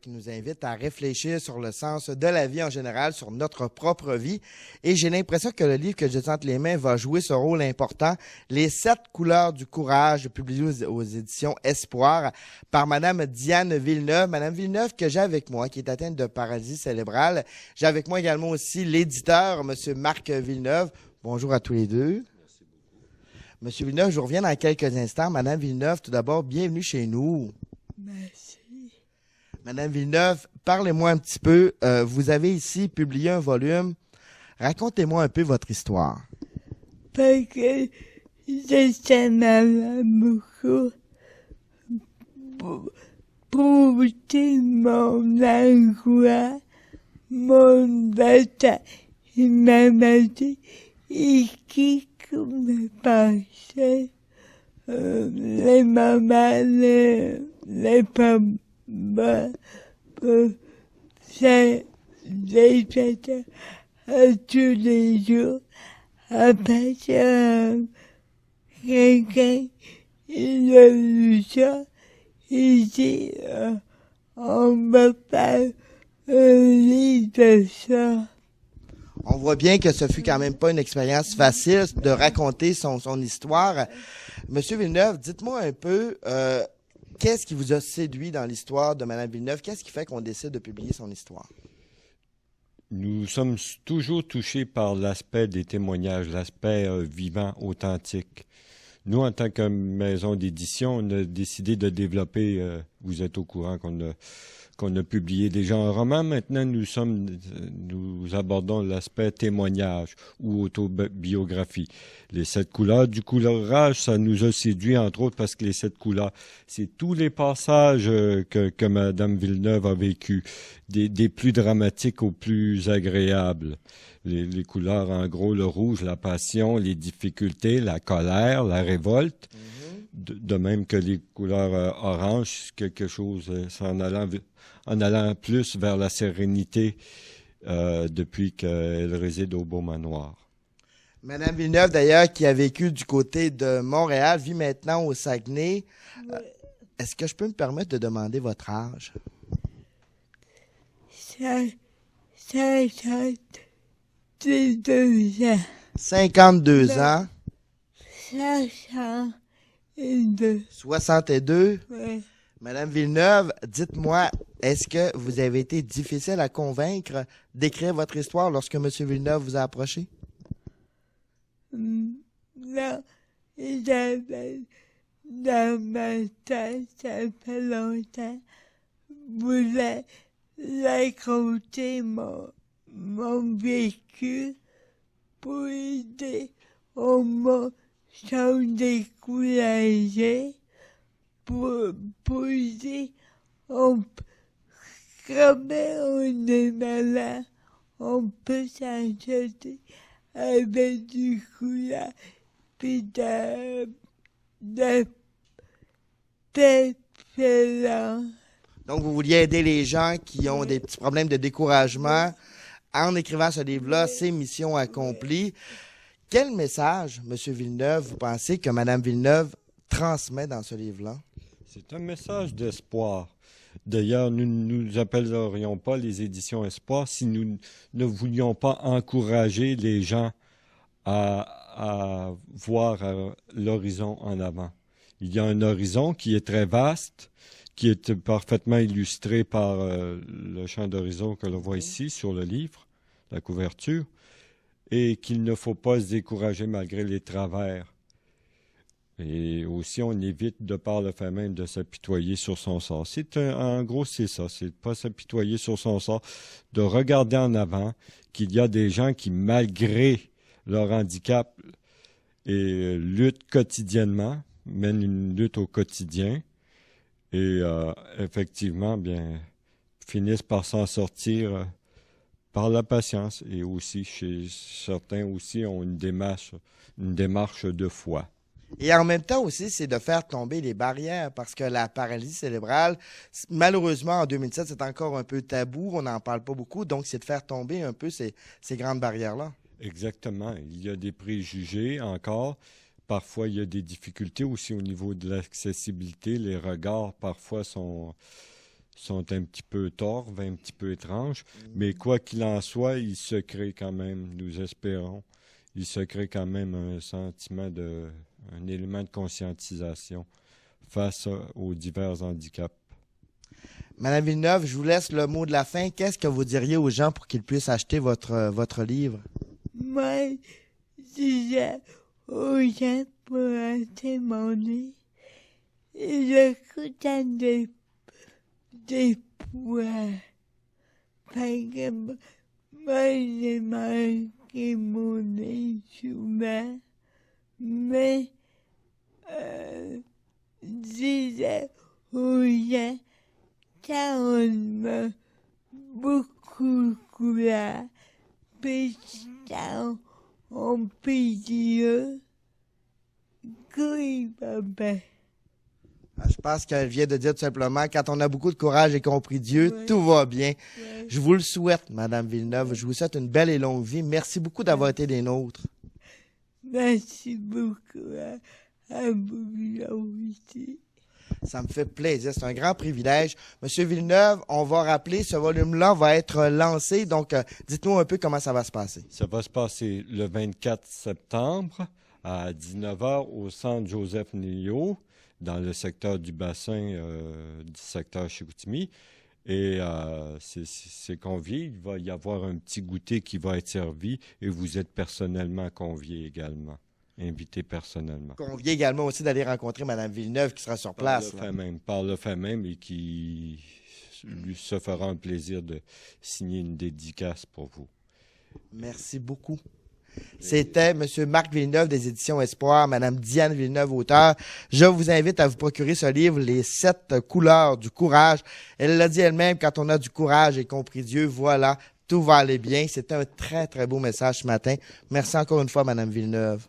qui nous invite à réfléchir sur le sens de la vie en général, sur notre propre vie. Et j'ai l'impression que le livre que j'ai entre les mains va jouer ce rôle important. Les 7 couleurs du courage, publié aux éditions Espoir par Madame Diane Villeneuve. Madame Villeneuve que j'ai avec moi, qui est atteinte de paralysie cérébrale. J'ai avec moi également aussi l'éditeur, Monsieur Marc Villeneuve. Bonjour à tous les deux. Monsieur Villeneuve, je vous reviens dans quelques instants. Madame Villeneuve, tout d'abord, bienvenue chez nous. Merci. Madame Villeneuve, parlez-moi un petit peu. Vous avez ici publié un volume. Racontez-moi un peu votre histoire. Parce que je m'aime beaucoup pour mon angoisse, mon bataille, ma maladie, et qui me passait, les mamans, les papas, c'est des fêtes tous les jours. Après, quelqu'un, il a vu ça, il dit, on va faire un livre de ça. On voit bien que ce fut quand même pas une expérience facile de raconter son histoire. Monsieur Villeneuve, dites-moi un peu, qu'est-ce qui vous a séduit dans l'histoire de Madame Villeneuve? Qu'est-ce qui fait qu'on décide de publier son histoire? Nous sommes toujours touchés par l'aspect des témoignages, l'aspect vivant, authentique. Nous, en tant que maison d'édition, on a décidé de développer, vous êtes au courant qu'on a publié déjà un roman. Maintenant, nous abordons l'aspect témoignage ou autobiographie. Les 7 couleurs du colorage, ça nous a séduit, entre autres, parce que les 7 couleurs, c'est tous les passages que Madame Villeneuve a vécu, des plus dramatiques aux plus agréables. Les couleurs, en gros, le rouge, la passion, les difficultés, la colère, la révolte. De même que les couleurs orange, quelque chose, en allant plus vers la sérénité depuis qu'elle réside au Beau Manoir. Madame Villeneuve, d'ailleurs, qui a vécu du côté de Montréal, vit maintenant au Saguenay. Est-ce que je peux me permettre de demander votre âge? 52 ans. 52 ans. 62. 62. Ouais. Madame Villeneuve, dites-moi, est-ce que vous avez été difficile à convaincre d'écrire votre histoire lorsque M. Villeneuve vous a approché? Non, j'avais dans ma tête, ça fait longtemps, voulais raconter mon vécu pour aider au monde sont découragés, pour aider, comme on est malade, on peut s'en sortir avec du courage puis de préférence. Donc, vous vouliez aider les gens qui ont des petits problèmes de découragement. En écrivant ce livre-là, c'est mission accomplie. Quel message, M. Villeneuve, vous pensez que Mme Villeneuve transmet dans ce livre-là? C'est un message d'espoir. D'ailleurs, nous ne nous appellerions pas les éditions Espoir si nous ne voulions pas encourager les gens à voir l'horizon en avant. Il y a un horizon qui est très vaste, qui est parfaitement illustré par le champ d'horizon que l'on voit ici sur le livre, la couverture, et qu'il ne faut pas se décourager malgré les travers. Et aussi, on évite, de par le fait même, de s'apitoyer sur son sort. En gros, c'est ça, c'est de ne pas s'apitoyer sur son sort, de regarder en avant qu'il y a des gens qui, malgré leur handicap, et luttent quotidiennement, mènent une lutte au quotidien, et effectivement, bien, finissent par s'en sortir par la patience. Et aussi, chez certains aussi, ont une démarche de foi. Et en même temps aussi, c'est de faire tomber les barrières parce que la paralysie cérébrale, malheureusement, en 2007, c'est encore un peu tabou, on n'en parle pas beaucoup, donc c'est de faire tomber un peu ces grandes barrières-là. Exactement. Il y a des préjugés encore. Parfois, il y a des difficultés aussi au niveau de l'accessibilité. Les regards, parfois, sont sont un petit peu torves, un petit peu étranges, mais quoi qu'il en soit, il se crée quand même, nous espérons, il se crée quand même un sentiment un élément de conscientisation face aux divers handicaps. Madame Villeneuve, je vous laisse le mot de la fin. Qu'est-ce que vous diriez aux gens pour qu'ils puissent acheter votre livre? Moi, je disais aux gens pour acheter mon livre, je content des poids. Fait que moi, j'ai manqué mon livre souvent, mais je disais aux gens, quand on m'a beaucoup couleur, puis quand on peut dire qu'il va bien. Je pense qu'elle vient de dire tout simplement, quand on a beaucoup de courage et compris Dieu, Oui. tout va bien. Ouais. Je vous le souhaite, Madame Villeneuve. Je vous souhaite une belle et longue vie. Merci beaucoup d'avoir été des nôtres. Merci beaucoup à vous aussi. Ça me fait plaisir. C'est un grand privilège. Monsieur Villeneuve, on va rappeler, ce volume-là va être lancé. Donc, dites-nous un peu comment ça va se passer. Ça va se passer le 24 septembre à 19h au centre Joseph-Nillot, dans le secteur du bassin du secteur Chicoutimi. Et c'est convié. Il va y avoir un petit goûter qui va être servi et vous êtes personnellement convié également. Invité personnellement. Convié également aussi d'aller rencontrer Mme Villeneuve qui sera sur place. Par le fait même et qui lui se fera un plaisir de signer une dédicace pour vous. Merci beaucoup. C'était M. Marc Villeneuve des Éditions Espoir, Mme Diane Villeneuve, auteure. Je vous invite à vous procurer ce livre, Les 7 couleurs du courage. Elle l'a dit elle-même, quand on a du courage et compris Dieu, voilà, tout va aller bien. C'était un très, très beau message ce matin. Merci encore une fois, Mme Villeneuve.